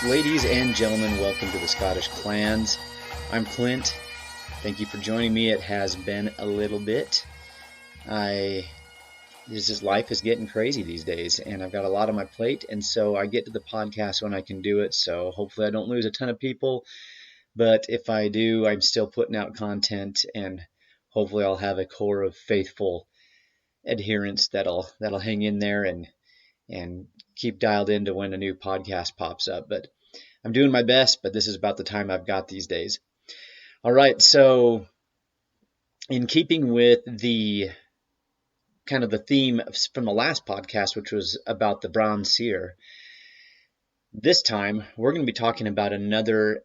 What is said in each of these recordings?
Ladies and gentlemen, welcome to the Scottish Clans. I'm Clint. Thank you for joining me. It has been a little bit. Life is getting crazy these days, and I've got a lot on my plate, and so I get to the podcast when I can do it, so hopefully I don't lose a ton of people, but if I do, I'm still putting out content, and hopefully I'll have a core of faithful adherents that'll hang in there and keep dialed into when a new podcast pops up. But I'm doing my best, but this is about the time I've got these days. All right, so in keeping with the kind of the theme from the last podcast, which was about the Brahan Seer, this time we're going to be talking about another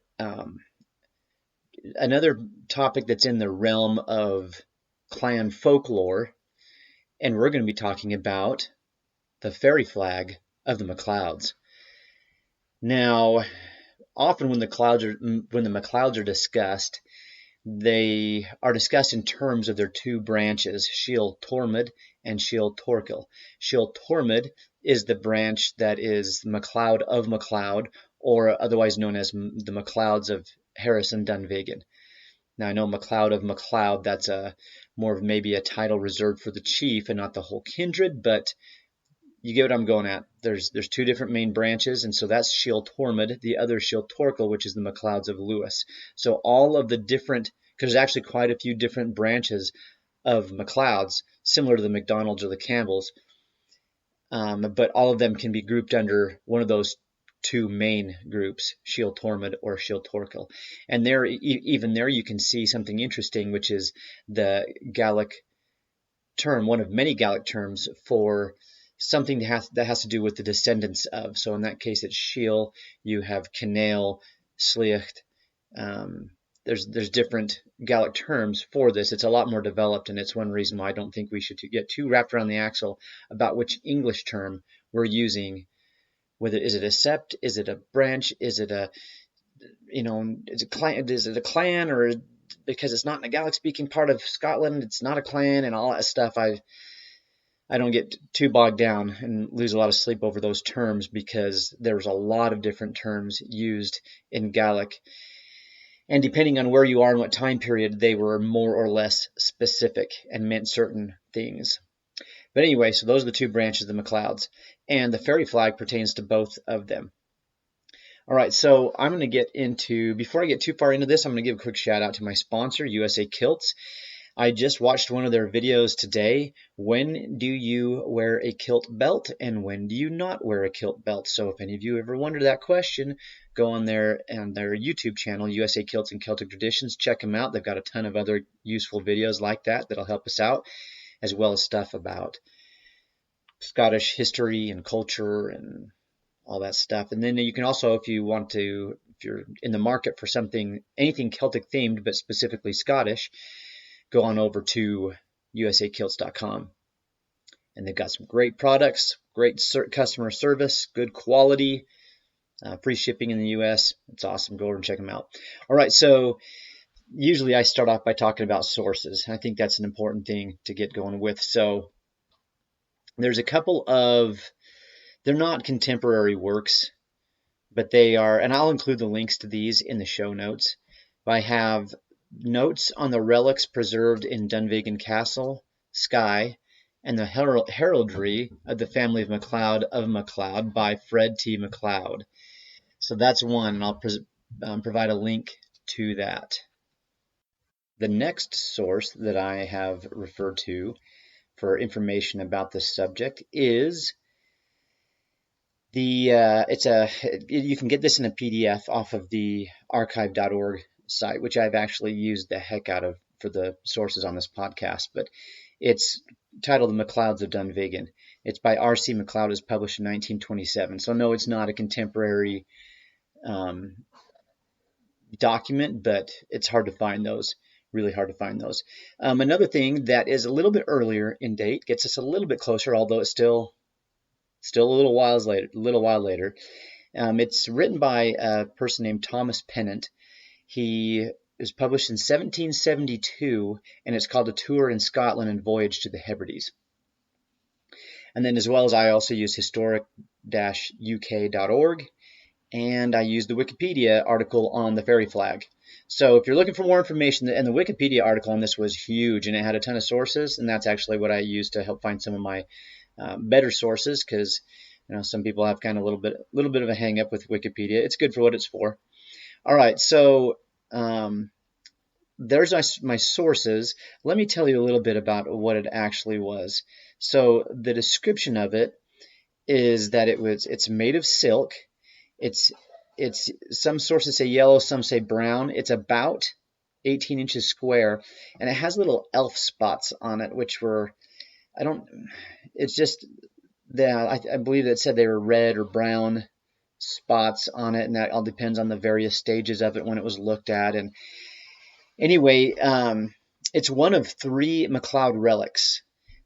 topic that's in the realm of clan folklore, and we're going to be talking about the fairy flag of the MacLeods. Now, often when the MacLeods are discussed, they are discussed in terms of their two branches, Síl Tormod and Síl Torkil. Síl Tormod is the branch that is MacLeod of MacLeod, or otherwise known as the MacLeods of Harris and Dunvegan. Now, I know MacLeod of MacLeod, that's more of maybe a title reserved for the chief and not the whole kindred, but you get what I'm going at. There's two different main branches, and so that's Síl Tormod, the other Síl Torkil, which is the MacLeods of Lewis. So all of the different, because there's actually quite a few different branches of MacLeods, similar to the MacDonalds or the Campbells, but all of them can be grouped under one of those two main groups, Síl Tormod or Síl Torkil. And there, even there, you can see something interesting, which is the Gaelic term, one of many Gaelic terms for something that has to do with the descendants of. So in that case, it's Síl. You have Canail, Sliecht. There's different Gaelic terms for this. It's a lot more developed, and it's one reason why I don't think we should get too wrapped around the axle about which English term we're using. Whether is it a sept, is it a branch, is it a is it a clan, or because it's not in a Gaelic-speaking part of Scotland, it's not a clan, and all that stuff. I don't get too bogged down and lose a lot of sleep over those terms, because there's a lot of different terms used in Gaelic. And depending on where you are and what time period, they were more or less specific and meant certain things. But anyway, so those are the two branches of the MacLeods. And the fairy flag pertains to both of them. All right, so I'm going to get into, before I get too far into this, I'm going to give a quick shout out to my sponsor, USA Kilts. I just watched one of their videos today. When do you wear a kilt belt, and when do you not wear a kilt belt? So if any of you ever wondered that question, go on their YouTube channel, USA Kilts and Celtic Traditions. Check them out. They've got a ton of other useful videos like that that'll help us out, as well as stuff about Scottish history and culture and all that stuff. And then you can also, if you're in the market for anything Celtic themed, but specifically Scottish, go on over to usakilts.com. And they've got some great products, great customer service, good quality, free shipping in the US. It's awesome. Go over and check them out. All right, so usually I start off by talking about sources. I think that's an important thing to get going with. So there's a couple of, they're not contemporary works, but they are, and I'll include the links to these in the show notes. I have notes on the relics preserved in Dunvegan Castle, Skye, and the heraldry of the family of MacLeod by Fred T. MacLeod. So that's one, and I'll provide a link to that. The next source that I have referred to for information about this subject is you can get this in a PDF off of the archive.org site, which I've actually used the heck out of for the sources on this podcast, but it's titled The MacLeods of Dunvegan. It's by R.C. MacLeod. It was published in 1927. So no, it's not a contemporary document, but it's hard to find those, really hard to find those. Another thing that is a little bit earlier in date, gets us a little bit closer, although it's still a little while later. It's written by a person named Thomas Pennant. He was published in 1772, and it's called A Tour in Scotland and Voyage to the Hebrides. And then as well as I also use historic-uk.org and I used the Wikipedia article on the fairy flag. So if you're looking for more information, and the Wikipedia article on this was huge, and it had a ton of sources, and that's actually what I used to help find some of my better sources, because some people have kind of a little bit of a hang up with Wikipedia. It's good for what it's for. All right, so there's my sources. Let me tell you a little bit about what it actually was. So the description of it is that it's made of silk. It's some sources say yellow, some say brown. It's about 18 inches square, and it has little elf spots on it, which were it's just that I believe it said they were red or brown spots on it, and that all depends on the various stages of it when it was looked at. And anyway, it's one of 3 MacLeod relics.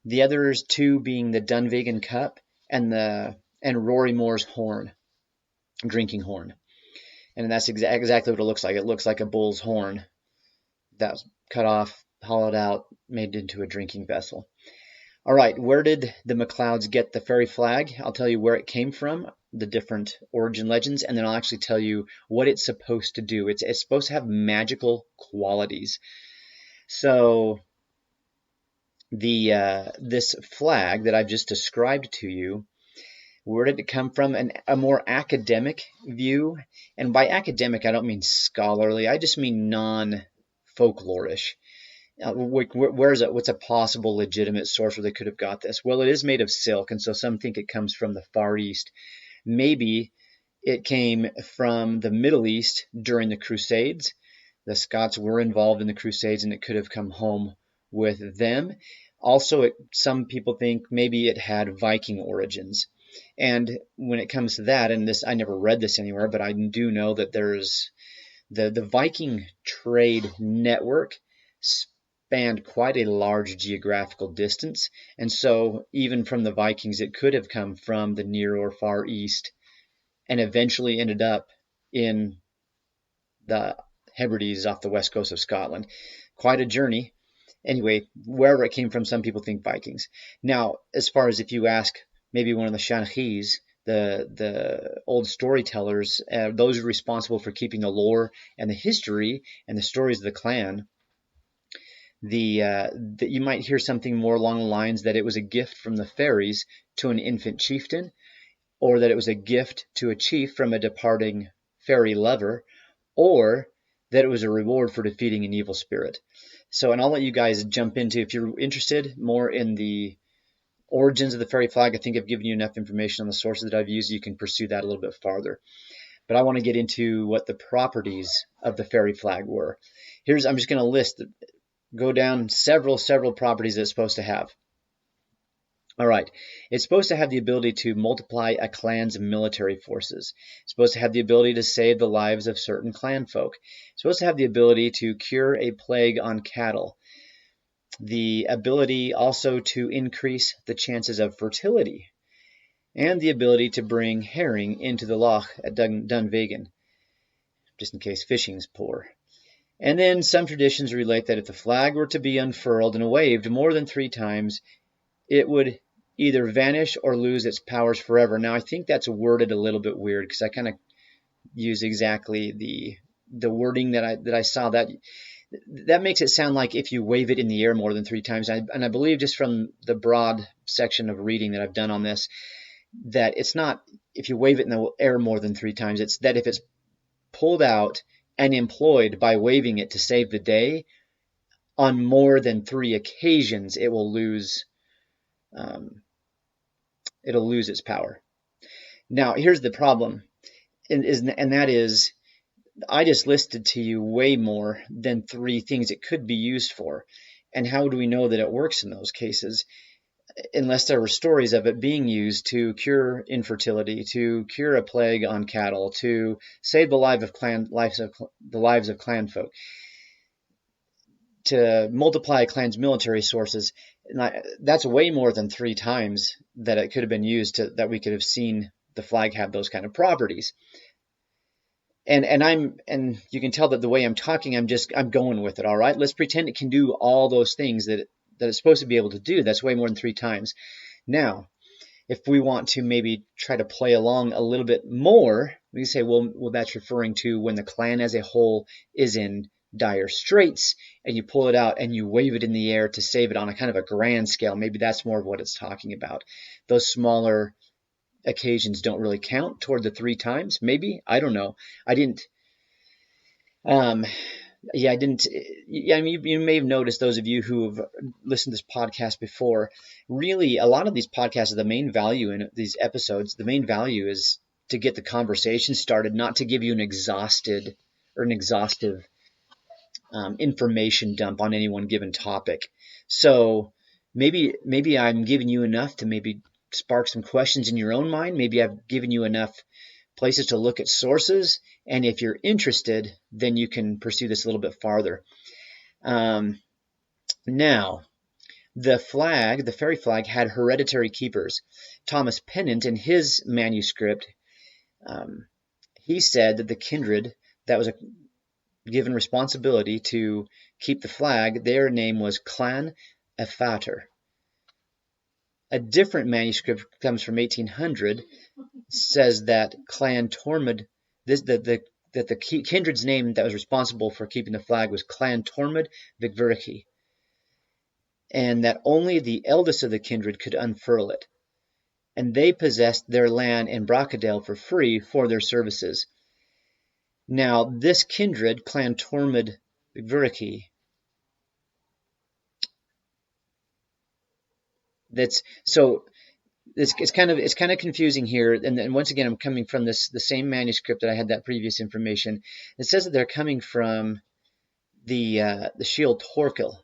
The others 2 being the Dunvegan cup and Rory Moore's horn, drinking horn. And that's exactly what it looks like. It looks like a bull's horn that was cut off, hollowed out, made into a drinking vessel. All right, where did the MacLeods get the fairy flag? I'll tell you where it came from, the different origin legends, and then I'll actually tell you what it's supposed to do. It's supposed to have magical qualities. So this flag that I've just described to you, where did it come from? A more academic view, and by academic I don't mean scholarly, I just mean non-folklorish. What's a possible legitimate source where they could have got this? Well, it is made of silk, and so some think it comes from the Far East. Maybe it came from the Middle East during the Crusades. The Scots were involved in the Crusades, and it could have come home with them. Also, some people think maybe it had Viking origins. And when it comes to that, and this, I never read this anywhere, but I do know that there's the Viking trade network spanned quite a large geographical distance, and so even from the Vikings it could have come from the Near or Far East and eventually ended up in the Hebrides off the west coast of Scotland. Quite a journey. Anyway, wherever it came from, some people think Vikings. Now, as far as if you ask maybe one of the Shanachis, the old storytellers, those responsible for keeping the lore and the history and the stories of the clan, that you might hear something more along the lines that it was a gift from the fairies to an infant chieftain, or that it was a gift to a chief from a departing fairy lover, or that it was a reward for defeating an evil spirit. So, and I'll let you guys jump into, if you're interested more in the origins of the fairy flag, I think I've given you enough information on the sources that I've used. You can pursue that a little bit farther. But I want to get into what the properties of the fairy flag were. I'm just going to go down several properties that it's supposed to have. All right, it's supposed to have the ability to multiply a clan's military forces. It's supposed to have the ability to save the lives of certain clan folk. It's supposed to have the ability to cure a plague on cattle. The ability also to increase the chances of fertility, and the ability to bring herring into the loch at Dunvegan, just in case fishing's poor. And then some traditions relate that if the flag were to be unfurled and waved more than 3 times, it would either vanish or lose its powers forever. Now, I think that's worded a little bit weird, because I kind of use exactly the wording that I saw. That makes it sound like if you wave it in the air more than 3 times. And I believe, just from the broad section of reading that I've done on this, that it's not if you wave it in the air more than 3 times. It's that if it's pulled out and employed by waving it to save the day on more than 3 occasions, it will lose its power. Now, here's the problem, and that is, I just listed to you way more than 3 things it could be used for. And how do we know that it works in those cases? Unless there were stories of it being used to cure infertility, to cure a plague on cattle, to save the lives of clan folk, to multiply a clan's military sources. That's way more than 3 times that it could have been used that we could have seen the flag have those kind of properties. And you can tell that the way I'm talking, I'm going with it. All right, let's pretend it can do all those things that it's supposed to be able to do. That's way more than 3 times. Now, if we want to maybe try to play along a little bit more, We can say, well, that's referring to when the clan as a whole is in dire straits, and you pull it out and you wave it in the air to save it on a kind of a grand scale. Maybe that's more of what it's talking about. Those smaller occasions don't really count toward the 3 times. Maybe, I don't know. I didn't. Yeah, I didn't. Yeah, I mean, you may have noticed, those of you who have listened to this podcast before. Really, a lot of these podcasts, the main value in these episodes, the main value is to get the conversation started, not to give you an exhaustive information dump on any one given topic. So maybe I'm giving you enough to maybe spark some questions in your own mind. Maybe I've given you enough places to look at sources, and if you're interested, then you can pursue this a little bit farther. Now, the fairy flag, had hereditary keepers. Thomas Pennant, in his manuscript, he said that the kindred that was given responsibility to keep the flag, their name was Clan Efater. A different manuscript comes from 1800, says that Clan Tormod, that the kindred's name that was responsible for keeping the flag was Clan Tormod Vigvurki, and that only the eldest of the kindred could unfurl it, and they possessed their land in Bracadale for free for their services. Now, this kindred, Clan Tormod Vigvurki, it's kind of confusing here, and once again, I'm coming from the same manuscript that I had that previous information. It says that they're coming from the Shield Torquil,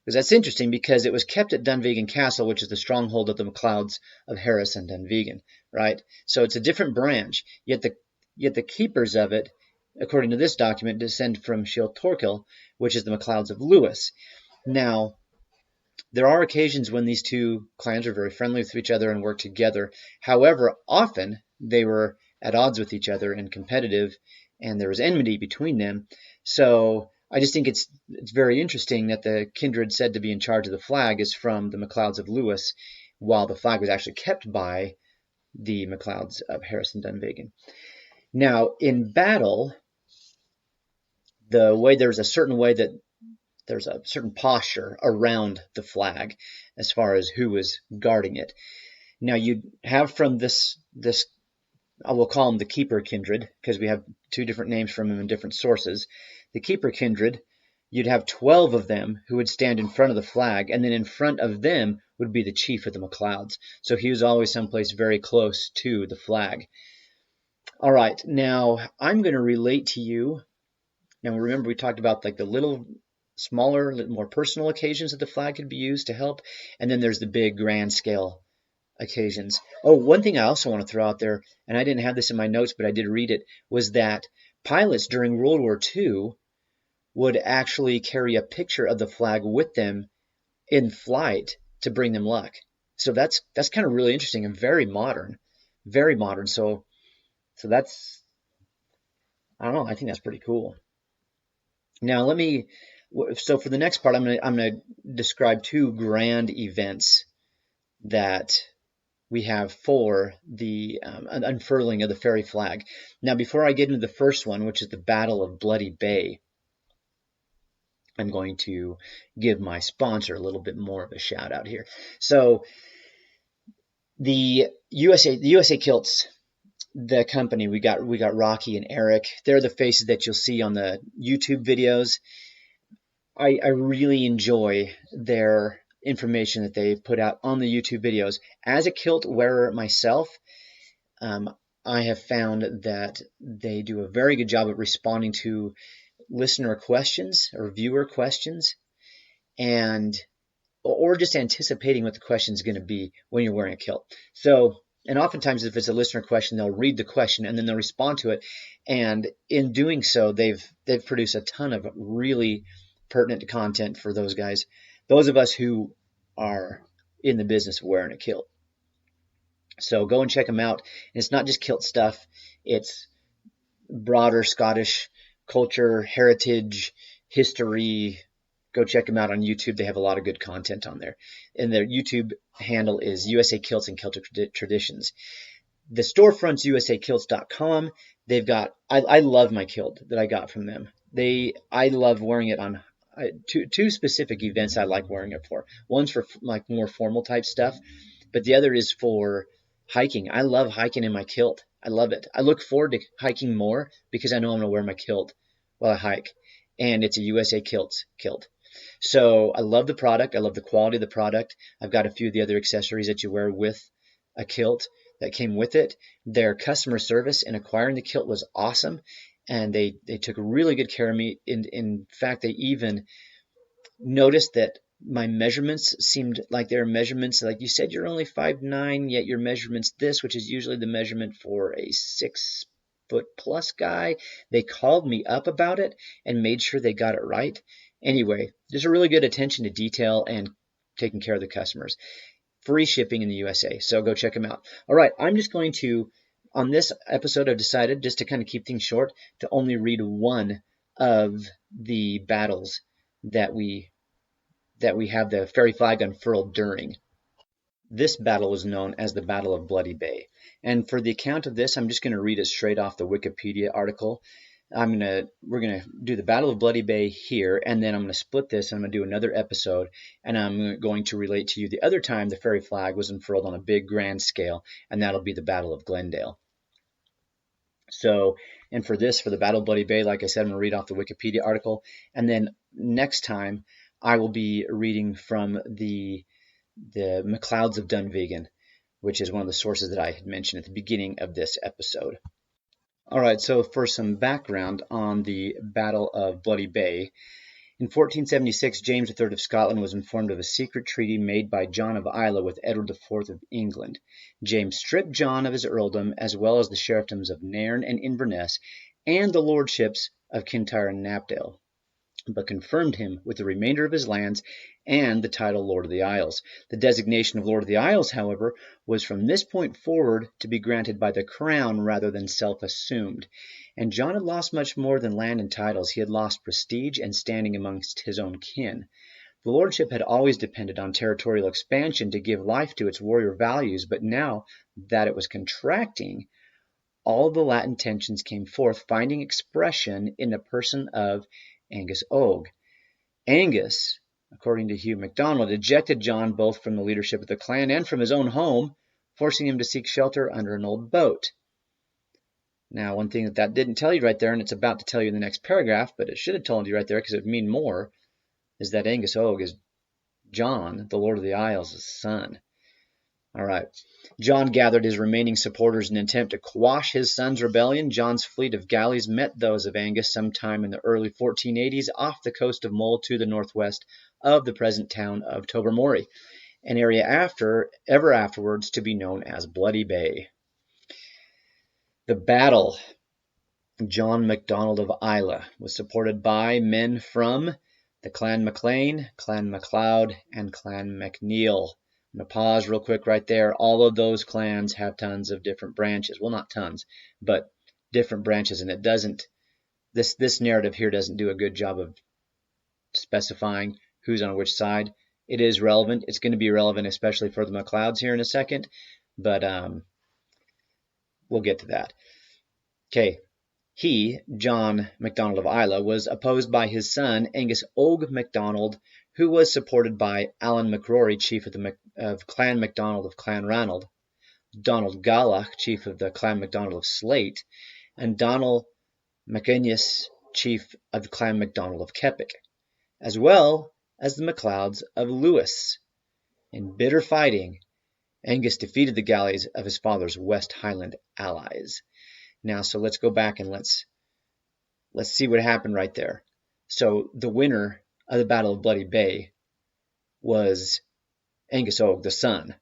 because that's interesting, because it was kept at Dunvegan Castle, which is the stronghold of the MacLeods of Harris and Dunvegan, right? So it's a different branch, yet the keepers of it, according to this document, descend from Shield Torquil, which is the MacLeods of Lewis. Now, there are occasions when these two clans are very friendly with each other and work together. However, often they were at odds with each other and competitive, and there was enmity between them. So I just think it's very interesting that the kindred said to be in charge of the flag is from the MacLeods of Lewis, while the flag was actually kept by the MacLeods of Harris and Dunvegan. Now, in battle, there's a certain posture around the flag as far as who is guarding it. Now, you have from this I will call them the Keeper Kindred, because we have 2 different names from them in different sources. The Keeper Kindred, you'd have 12 of them who would stand in front of the flag, and then in front of them would be the chief of the MacLeods. So he was always someplace very close to the flag. All right, now I'm going to relate to you. Now, remember, we talked about like the little smaller, more personal occasions that the flag could be used to help, and then there's the big grand scale occasions. Oh, one thing I also want to throw out there, and I didn't have this in my notes, but I did read it, was that pilots during World War II would actually carry a picture of the flag with them in flight to bring them luck. So that's kind of really interesting and very modern, very modern. So that's, I don't know, I think that's pretty cool. Now so for the next part, I'm going to describe 2 grand events that we have for the unfurling of the fairy flag. Now, before I get into the first one, which is the Battle of Bloody Bay, I'm going to give my sponsor a little bit more of a shout out here. So the USA Kilts, the company, we got Rocky and Eric. They're the faces that you'll see on the YouTube videos. I really enjoy their information that they put out on the YouTube videos. As a kilt wearer myself, I have found that they do a very good job of responding to listener questions or viewer questions, or just anticipating what the question is going to be when you're wearing a kilt. So, and oftentimes if it's a listener question, they'll read the question and then they'll respond to it. And in doing so, they've produced a ton of really pertinent content for those guys, those of us who are in the business of wearing a kilt. So go and check them out. And it's not just kilt stuff. It's broader Scottish culture, heritage, history. Go check them out on YouTube. They have a lot of good content on there. And their YouTube handle is USA Kilts and Celtic Traditions. The storefront's usakilts.com. They've got, I love my kilt that I got from them. I love wearing it on two specific events I like wearing it for. One's for like more formal type stuff, but the other is for hiking. I love hiking in my kilt. I love it. I look forward to hiking more because I know I'm going to wear my kilt while I hike. And it's a USA Kilts kilt. So I love the product. I love the quality of the product. I've got a few of the other accessories that you wear with a kilt that came with it. Their customer service in acquiring the kilt was awesome, and they took really good care of me. In fact, they even noticed that my measurements seemed like they were measurements like, you said you're only 5'9", yet your measurement's this, which is usually the measurement for a 6-foot-plus guy. They called me up about it and made sure they got it right. Anyway, there's a really good attention to detail and taking care of the customers. Free shipping in the USA, so go check them out. All right, I'm just going to, on this episode, I've decided, just to kind of keep things short, to only read one of the battles that we have the fairy flag unfurled during. This battle is known as the Battle of Bloody Bay. And for the account of this, I'm just going to read it straight off the Wikipedia article. We're gonna do the Battle of Bloody Bay here, and then I'm gonna split this, and I'm gonna do another episode, and I'm going to relate to you the other time the fairy flag was unfurled on a big grand scale, and that'll be the Battle of Glendale. So, and for the Battle of Bloody Bay, like I said, I'm gonna read off the Wikipedia article, and then next time I will be reading from the MacLeods of Dunvegan, which is one of the sources that I had mentioned at the beginning of this episode. All right, so for some background on the Battle of Bloody Bay, in 1476, James III of Scotland was informed of a secret treaty made by John of Islay with Edward IV of England. James stripped John of his earldom, as well as the sheriffdoms of Nairn and Inverness, and the lordships of Kintyre and Knapdale, but confirmed him with the remainder of his lands and the title Lord of the Isles. The designation of Lord of the Isles, however, was from this point forward to be granted by the crown rather than self-assumed. And John had lost much more than land and titles. He had lost prestige and standing amongst his own kin. The lordship had always depended on territorial expansion to give life to its warrior values, but now that it was contracting, all the latent tensions came forth, finding expression in the person of Angus Og. Angus, according to Hugh MacDonald, ejected John both from the leadership of the clan and from his own home, forcing him to seek shelter under an old boat. Now, one thing that didn't tell you right there, and it's about to tell you in the next paragraph, but it should have told you right there because it would mean more, is that Angus Og is John, the Lord of the Isles' son. All right. John gathered his remaining supporters in an attempt to quash his son's rebellion. John's fleet of galleys met those of Angus sometime in the early 1480s off the coast of Mull to the northwest of the present town of Tobermory, an area ever afterwards to be known as Bloody Bay. The battle. John MacDonald of Islay was supported by men from the Clan MacLean, Clan MacLeod, and Clan MacNeil. I'm going to pause real quick right there. All of those clans have tons of different branches. Well, not tons, but different branches. And it doesn't, this narrative here doesn't do a good job of specifying who's on which side. It is relevant. It's going to be relevant, especially for the MacLeods here in a second, but we'll get to that. Okay. He, John MacDonald of Islay, was opposed by his son, Angus Og MacDonald, who was supported by Alan MacRory, chief of Clan MacDonald of Clan Ranald, Donald Galach, chief of the Clan MacDonald of Slate, and Donald MacInnes, chief of the Clan MacDonald of Keppoch, as well as the MacLeods of Lewis. In bitter fighting, Angus defeated the galleys of his father's West Highland allies. Now, so let's go back and let's see what happened right there. So the winner of the Battle of Bloody Bay was Angus Og, the son.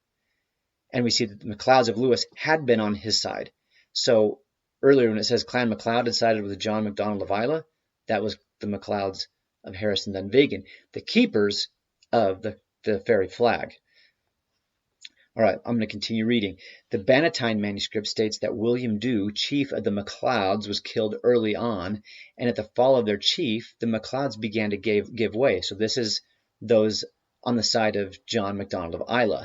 And we see that the MacLeods of Lewis had been on his side. So earlier when it says Clan MacLeod had sided with John MacDonald of Islay, that was the MacLeods of Harrison Dunvegan, the keepers of the fairy flag. All right, I'm going to continue reading. The Bannatyne manuscript states that William Dew, chief of the MacLeods, was killed early on, and at the fall of their chief, the MacLeods began to give way. So this is those on the side of John MacDonald of Islay.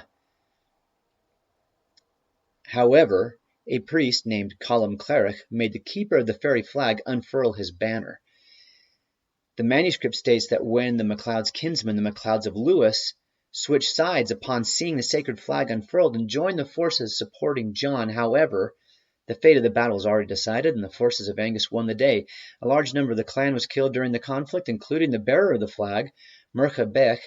However, a priest named Colum Cleric made the keeper of the fairy flag unfurl his banner. The manuscript states that when the MacLeod's kinsmen, the MacLeods of Lewis, switched sides upon seeing the sacred flag unfurled and joined the forces supporting John. However, the fate of the battle was already decided, and the forces of Angus won the day. A large number of the clan was killed during the conflict, including the bearer of the flag, Mercha Bech,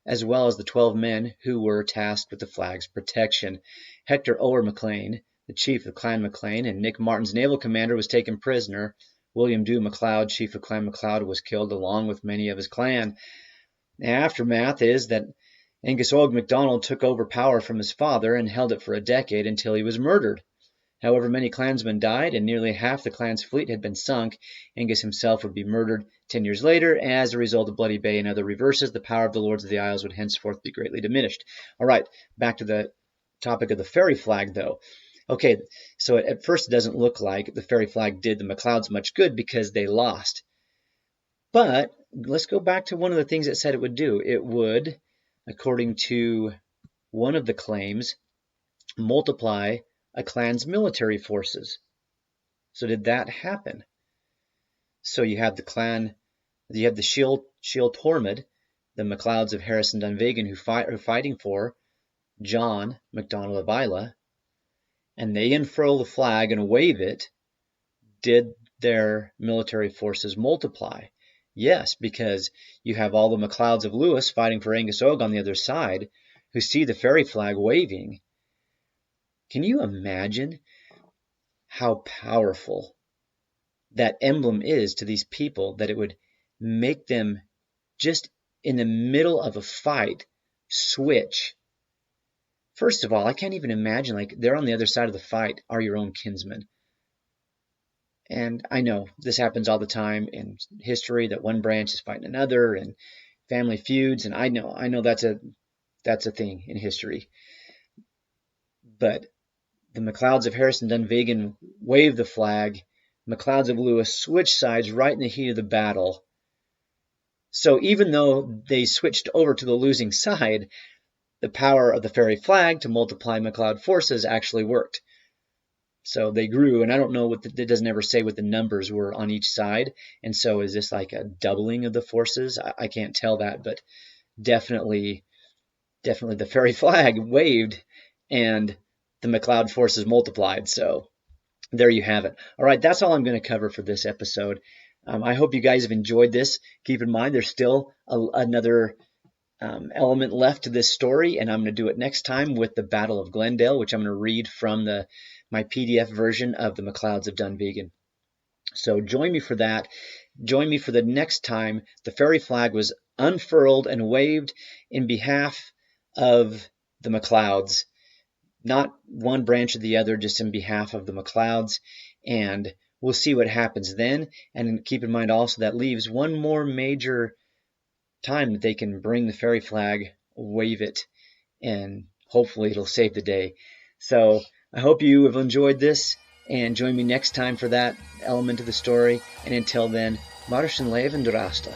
as well as the 12 men who were tasked with the flag's protection. Hector Ower MacLean, the chief of Clan MacLean, and Nick Martin's naval commander, was taken prisoner. William Dhu MacLeod, chief of Clan MacLeod, was killed along with many of his clan. The aftermath is that Angus Og MacDonald took over power from his father and held it for a decade until he was murdered. However, many clansmen died, and nearly half the clan's fleet had been sunk. Angus himself would be murdered 10 years later. As a result of Bloody Bay and other reverses, the power of the Lords of the Isles would henceforth be greatly diminished. All right, back to the topic of the fairy flag, though. Okay, so at first it doesn't look like the fairy flag did the MacLeods much good because they lost. But let's go back to one of the things it said it would do. It would, according to one of the claims, multiply a clan's military forces. So did that happen? So you have the clan, you have the Shield Tormid, the MacLeods of Harris and Dunvegan who are fighting for John MacDonald of Islay, and they unfurl the flag and wave it. Did their military forces multiply? Yes, because you have all the MacLeods of Lewis fighting for Angus Og on the other side, who see the fairy flag waving. Can you imagine how powerful that emblem is to these people, that it would make them just in the middle of a fight switch? First of all, I can't even imagine, like, they're on the other side of the fight are your own kinsmen. And I know this happens all the time in history, that one branch is fighting another, and family feuds, and I know that's a thing in history. But the MacLeods of Harris and Dunvegan waved the flag. MacLeods of Lewis switched sides right in the heat of the battle. So even though they switched over to the losing side, the power of the fairy flag to multiply MacLeod forces actually worked. So they grew, and I don't know it doesn't ever say what the numbers were on each side. And so is this like a doubling of the forces? I can't tell that, but definitely the fairy flag waved, and the MacLeod forces multiplied. So there you have it. All right, that's all I'm going to cover for this episode. I hope you guys have enjoyed this. Keep in mind, there's still another element left to this story, and I'm going to do it next time with the Battle of Glendale, which I'm going to read from my PDF version of the MacLeods of Dunvegan. So join me for that. Join me for the next time the fairy flag was unfurled and waved in behalf of the MacLeods. Not one branch or the other, just in behalf of the MacLeods. And we'll see what happens then. And keep in mind also that leaves one more major time that they can bring the fairy flag, wave it, and hopefully it'll save the day. So I hope you have enjoyed this, and join me next time for that element of the story. And until then, Marschen Leven Drasta.